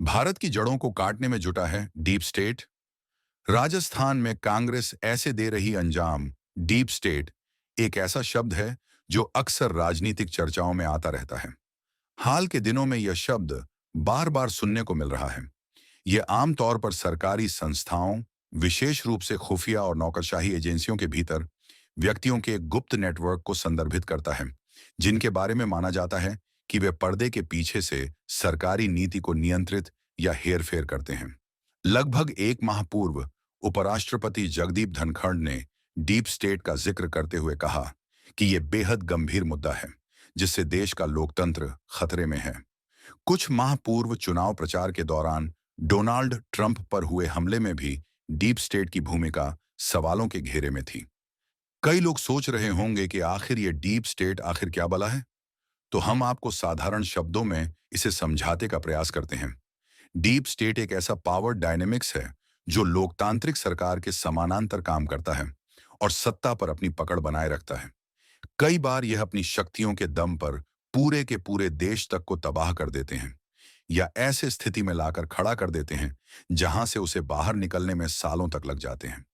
भारत की जड़ों को काटने में जुटा है डीप स्टेट। राजस्थान में कांग्रेस ऐसे दे रही अंजाम। डीप स्टेट एक ऐसा शब्द है जो अक्सर राजनीतिक चर्चाओं में आता रहता है। हाल के दिनों में यह शब्द बार बार सुनने को मिल रहा है। यह आमतौर पर सरकारी संस्थाओं, विशेष रूप से खुफिया और नौकरशाही एजेंसियों के भीतर व्यक्तियों के एक गुप्त नेटवर्क को संदर्भित करता है, जिनके बारे में माना जाता है कि वे पर्दे के पीछे से सरकारी नीति को नियंत्रित या हेरफेर करते हैं। लगभग एक माह पूर्व उपराष्ट्रपति जगदीप धनखड़ ने डीप स्टेट का जिक्र करते हुए कहा कि यह बेहद गंभीर मुद्दा है, जिससे देश का लोकतंत्र खतरे में है। कुछ माह पूर्व चुनाव प्रचार के दौरान डोनाल्ड ट्रंप पर हुए हमले में भी डीप स्टेट की भूमिका सवालों के घेरे में थी। कई लोग सोच रहे होंगे कि आखिर ये डीप स्टेट आखिर क्या बला है, तो हम आपको साधारण शब्दों में इसे समझाते का प्रयास करते हैं। डीप स्टेट एक ऐसा पावर डायनेमिक्स है जो लोकतांत्रिक सरकार के समानांतर काम करता है और सत्ता पर अपनी पकड़ बनाए रखता है। कई बार यह अपनी शक्तियों के दम पर पूरे के पूरे देश तक को तबाह कर देते हैं या ऐसे स्थिति में लाकर खड़ा कर देते हैं जहां से उसे बाहर निकलने में सालों तक लग जाते हैं।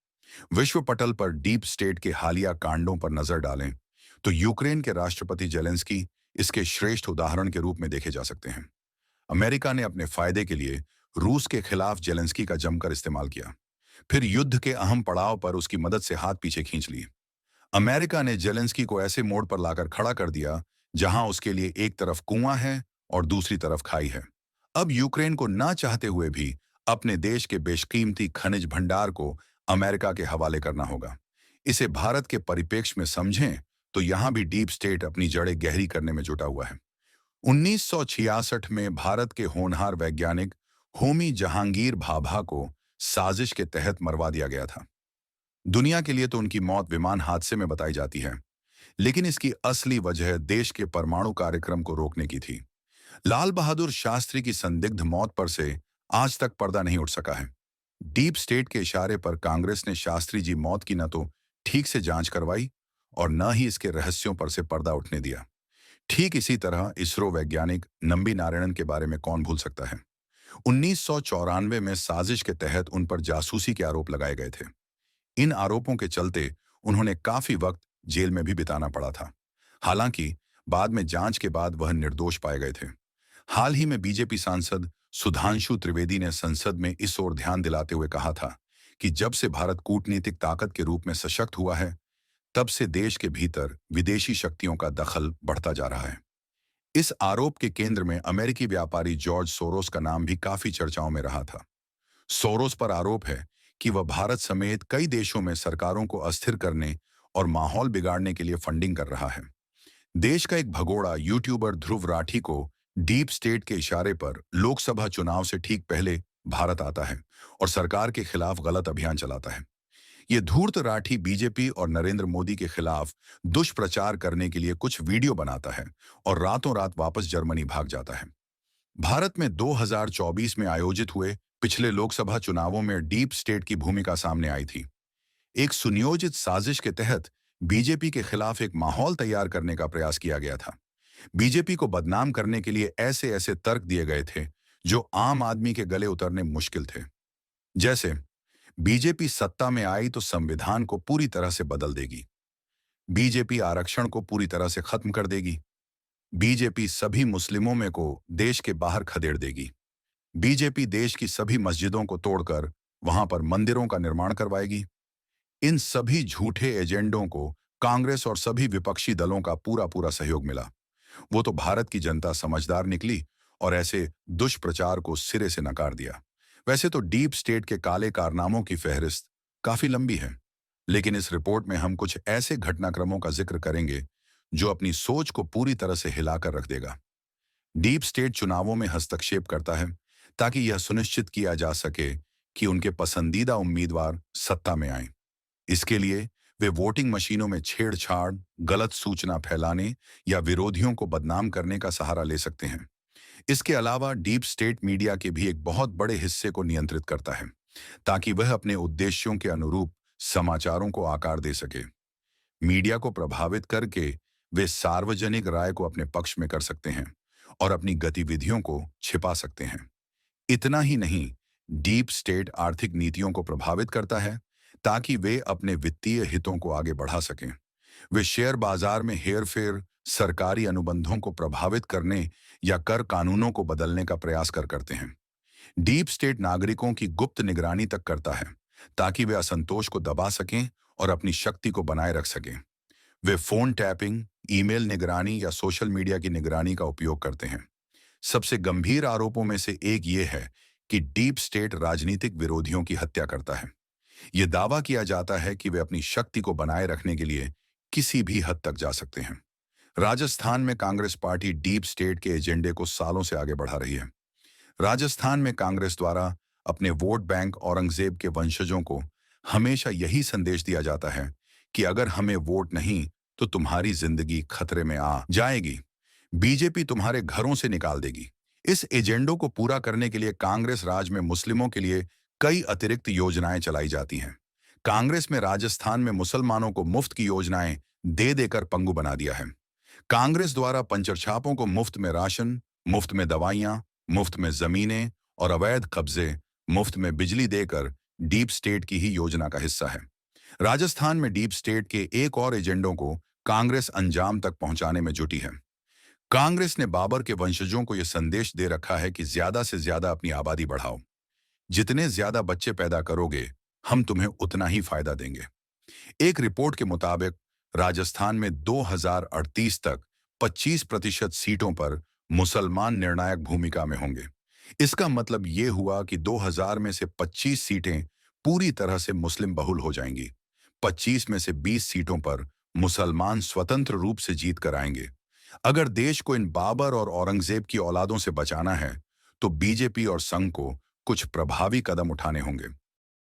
विश्व पटल पर डीप स्टेट के हालिया कांडों पर नजर डालें तो यूक्रेन के राष्ट्रपति जेलेंस्की इसके श्रेष्ठ उदाहरण के रूप में देखे जा सकते हैं। अमेरिका ने अपने फायदे के लिए रूस के खिलाफ जेलेंस्की का जमकर इस्तेमाल किया, फिर युद्ध के अहम पड़ाव पर उसकी मदद से हाथ पीछे खींच लिए। अमेरिका ने जेलेंस्की को ऐसे मोड़ पर लाकर खड़ा कर दिया जहां उसके लिए एक तरफ कुआं है और दूसरी तरफ खाई है। अब यूक्रेन को ना चाहते हुए भी अपने देश के बेशकीमती खनिज भंडार को अमेरिका के हवाले करना होगा। इसे भारत के परिप्रेक्ष्य में समझें तो यहां भी डीप स्टेट अपनी जड़ें गहरी करने में जुटा हुआ है। 1966 में भारत के होनहार वैज्ञानिक होमी जहांगीर भाभा को साजिश के तहत मरवा दिया गया था। दुनिया के लिए तो उनकी मौत विमान हादसे में बताई जाती है, लेकिन इसकी असली वजह देश के परमाणु कार्यक्रम को रोकने की थी। लाल बहादुर शास्त्री की संदिग्ध मौत पर से आज तक पर्दा नहीं उठ सका है। डीप स्टेट के इशारे पर कांग्रेस ने शास्त्री जी मौत की न तो ठीक से जांच करवाई और न ही इसके रहस्यों पर से पर्दा उठने दिया। ठीक इसी तरह इसरो वैज्ञानिक नंबी नारायणन के बारे में कौन भूल सकता है। 1994 में साजिश के तहत उन पर जासूसी के आरोप लगाए गए थे। इन आरोपों के चलते उन्होंने काफी वक्त जेल में भी बिताना पड़ा था। हालांकि बाद में जांच के बाद वह निर्दोष पाए गए थे। हाल ही में बीजेपी सांसद सुधांशु त्रिवेदी ने संसद में इस ओर ध्यान दिलाते हुए कहा था कि जब से भारत कूटनीतिक ताकत के रूप में सशक्त हुआ है, तब से देश के भीतर विदेशी शक्तियों का दखल बढ़ता जा रहा है। इस आरोप के केंद्र में अमेरिकी व्यापारी जॉर्ज सोरोस का नाम भी काफी चर्चाओं में रहा था। सोरोस पर आरोप है कि वह भारत समेत कई देशों में सरकारों को अस्थिर करने और माहौल बिगाड़ने के लिए फंडिंग कर रहा है। देश का एक भगोड़ा यूट्यूबर ध्रुव राठी को डीप स्टेट के इशारे पर लोकसभा चुनाव से ठीक पहले भारत आता है और सरकार के खिलाफ गलत अभियान चलाता है। ये धूर्त राठी बीजेपी और नरेंद्र मोदी के खिलाफ दुष्प्रचार करने के लिए कुछ वीडियो बनाता है और रातों रात वापस जर्मनी भाग जाता है। भारत में 2024 में आयोजित हुए पिछले लोकसभा चुनावों में डीप स्टेट की भूमिका सामने आई थी। एक सुनियोजित साजिश के तहत बीजेपी के खिलाफ एक माहौल तैयार करने का प्रयास किया गया था। बीजेपी को बदनाम करने के लिए ऐसे ऐसे तर्क दिए गए थे जो आम आदमी के गले उतरने मुश्किल थे। जैसे, बीजेपी सत्ता में आई तो संविधान को पूरी तरह से बदल देगी, बीजेपी आरक्षण को पूरी तरह से खत्म कर देगी, बीजेपी सभी मुस्लिमों में को देश के बाहर खदेड़ देगी, बीजेपी देश की सभी मस्जिदों को तोड़कर वहां पर मंदिरों का निर्माण करवाएगी। इन सभी झूठे एजेंडों को कांग्रेस और सभी विपक्षी दलों का पूरा पूरा सहयोग मिला। वो तो भारत की जनता समझदार निकली और ऐसे दुष्प्रचार को सिरे से नकार दिया। वैसे तो डीप स्टेट के काले कारनामों की फहरिस्त काफी लंबी है, लेकिन इस रिपोर्ट में हम कुछ ऐसे घटनाक्रमों का जिक्र करेंगे जो अपनी सोच को पूरी तरह से हिलाकर रख देगा। डीप स्टेट चुनावों में हस्तक्षेप करता है ताकि यह सुनिश्चित किया जा सके कि उनके पसंदीदा उम्मीदवार सत्ता में आए। इसके लिए वे वोटिंग मशीनों में छेड़छाड़, गलत सूचना फैलाने या विरोधियों को बदनाम करने का सहारा ले सकते हैं। इसके अलावा डीप स्टेट मीडिया के भी एक बहुत बड़े हिस्से को नियंत्रित करता है ताकि वह अपने उद्देश्यों के अनुरूप समाचारों को आकार दे सके। मीडिया को प्रभावित करके वे सार्वजनिक राय को अपने पक्ष में कर सकते हैं और अपनी गतिविधियों को छिपा सकते हैं। इतना ही नहीं, डीप स्टेट आर्थिक नीतियों को प्रभावित करता है ताकि वे अपने वित्तीय हितों को आगे बढ़ा सकें। वे शेयर बाजार में हेरफेर, सरकारी अनुबंधों को प्रभावित करने या कर कानूनों को बदलने का प्रयास करते हैं। डीप स्टेट नागरिकों की गुप्त निगरानी तक करता है ताकि वे असंतोष को दबा सकें और अपनी शक्ति को बनाए रख सकें। वे फोन टैपिंग, ईमेल निगरानी या सोशल मीडिया की निगरानी का उपयोग करते हैं। सबसे गंभीर आरोपों में से एक ये है कि डीप स्टेट राजनीतिक विरोधियों की हत्या करता है। यह दावा किया जाता है कि वे अपनी शक्ति को बनाए रखने के लिए किसी भी हद तक जा सकते हैं। राजस्थान में कांग्रेस पार्टी डीप स्टेट के एजेंडे को सालों से आगे बढ़ा रही है। राजस्थान में कांग्रेस द्वारा अपने वोट बैंक औरंगजेब के वंशजों को हमेशा यही संदेश दिया जाता है कि अगर हमें वोट नहीं तो तुम्हारी जिंदगी खतरे में आ जाएगी, बीजेपी तुम्हारे घरों से निकाल देगी। इस एजेंडों को पूरा करने के लिए कांग्रेस राज में मुस्लिमों के लिए कई अतिरिक्त योजनाएं चलाई जाती हैं। कांग्रेस में राजस्थान में मुसलमानों को मुफ्त की योजनाएं दे देकर पंगु बना दिया है। कांग्रेस द्वारा पंचर छापों को मुफ्त में राशन, मुफ्त में दवाइयां, मुफ्त में जमीनें और अवैध कब्जे, मुफ्त में बिजली देकर डीप स्टेट की ही योजना का हिस्सा है। राजस्थान में डीप स्टेट के एक और एजेंडों को कांग्रेस अंजाम तक पहुंचाने में जुटी है। कांग्रेस ने बाबर के वंशजों को यह संदेश दे रखा है कि ज्यादा से ज्यादा अपनी आबादी बढ़ाओ। जितने ज्यादा बच्चे पैदा करोगे, हम तुम्हें उतना ही फायदा देंगे। एक रिपोर्ट के मुताबिक राजस्थान में 2038 तक 25% सीटों पर मुसलमान निर्णायक भूमिका में होंगे। इसका मतलब ये हुआ कि 2000 में से 25 सीटें पूरी तरह से मुस्लिम बहुल हो जाएंगी। 25 में से 20 सीटों पर मुसलमान स्वतंत्र रूप से जीत कर आएंगे। अगर देश को इन बाबर और औरंगजेब की औलादों से बचाना है, तो बीजेपी और संघ को कुछ प्रभावी कदम उठाने होंगे।